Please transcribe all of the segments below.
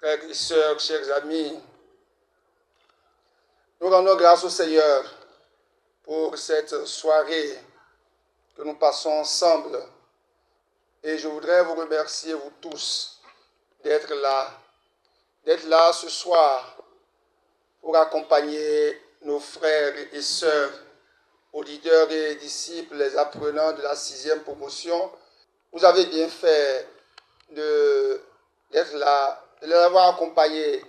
Frères et sœurs, chers amis, nous rendons grâce au Seigneur pour cette soirée que nous passons ensemble. Et je voudrais vous remercier, vous tous, d'être là ce soir pour accompagner nos frères et sœurs, auditeurs et disciples, les apprenants de la 6e promotion. Vous avez bien fait d'être là, de les avoir accompagnés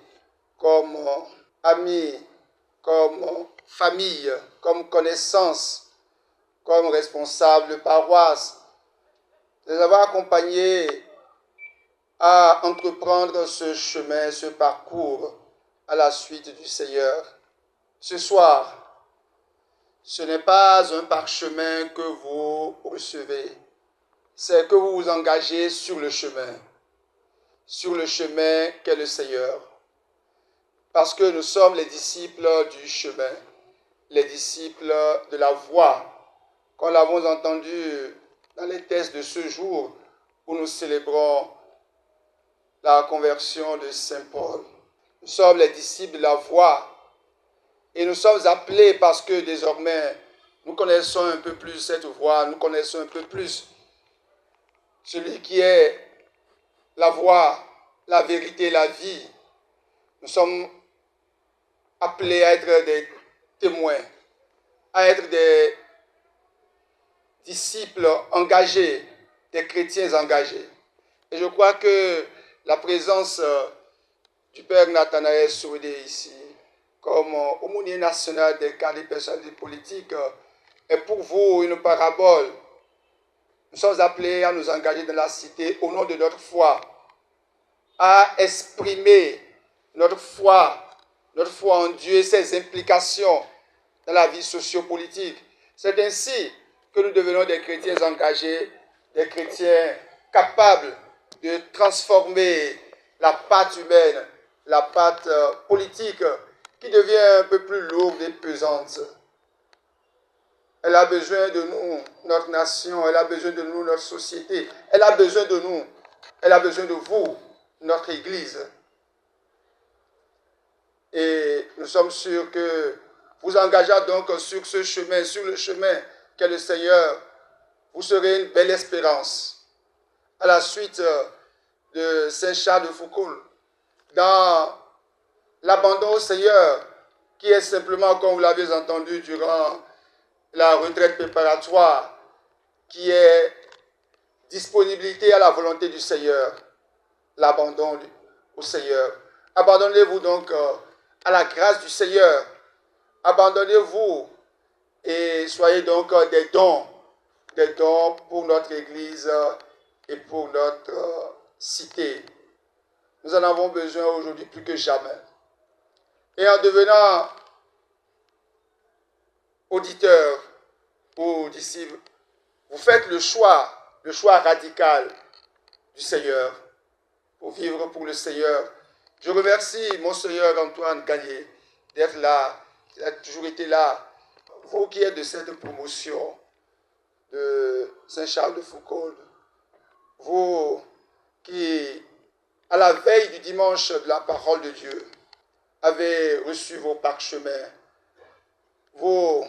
comme amis, comme famille, comme connaissance, comme responsable de paroisse, de les avoir accompagnés à entreprendre ce chemin, ce parcours à la suite du Seigneur. Ce soir, ce n'est pas un parchemin que vous recevez, c'est que vous vous engagez sur le chemin qu'est le Seigneur. Parce que nous sommes les disciples du chemin, les disciples de la voie, comme l'avons entendu dans les textes de ce jour où nous célébrons la conversion de Saint Paul. Nous sommes les disciples de la voie et nous sommes appelés parce que désormais nous connaissons un peu plus cette voie, nous connaissons un peu plus celui qui est la voie, la vérité, la vie. Nous sommes appelés à être des témoins, à être des disciples engagés, des chrétiens engagés. Et je crois que la présence du Père Nathanaël Soudé ici, comme aumônier national des cadres des personnalités politiques, est pour vous une parabole. Nous sommes appelés à nous engager dans la cité au nom de notre foi, à exprimer notre foi en Dieu et ses implications dans la vie sociopolitique. C'est ainsi que nous devenons des chrétiens engagés, des chrétiens capables de transformer la pâte humaine, la pâte politique, qui devient un peu plus lourde et pesante. Elle a besoin de nous, notre nation, elle a besoin de nous, notre société, elle a besoin de nous, elle a besoin de vous, notre Église. Et nous sommes sûrs que vous engagez donc sur ce chemin, sur le chemin qu'est le Seigneur, vous serez une belle espérance. À la suite de Saint Charles de Foucault, dans l'abandon au Seigneur, qui est simplement, comme vous l'avez entendu durant la retraite préparatoire, qui est disponibilité à la volonté du Seigneur, l'abandon au Seigneur. Abandonnez-vous donc à la grâce du Seigneur. Abandonnez-vous et soyez donc des dons pour notre Église et pour notre cité. Nous en avons besoin aujourd'hui plus que jamais. Et en devenant auditeur ou disciple, vous faites le choix radical du Seigneur, pour vivre pour le Seigneur. Je remercie Monseigneur Antoine Gagné d'être là, il a toujours été là. Vous qui êtes de cette promotion de Saint-Charles de Foucault, vous qui, à la veille du dimanche de la parole de Dieu, avez reçu vos parchemins, vous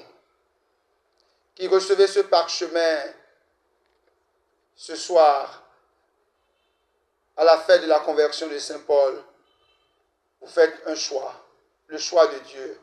qui recevez ce parchemin ce soir, à la fête de la conversion de Saint Paul, vous faites un choix, le choix de Dieu.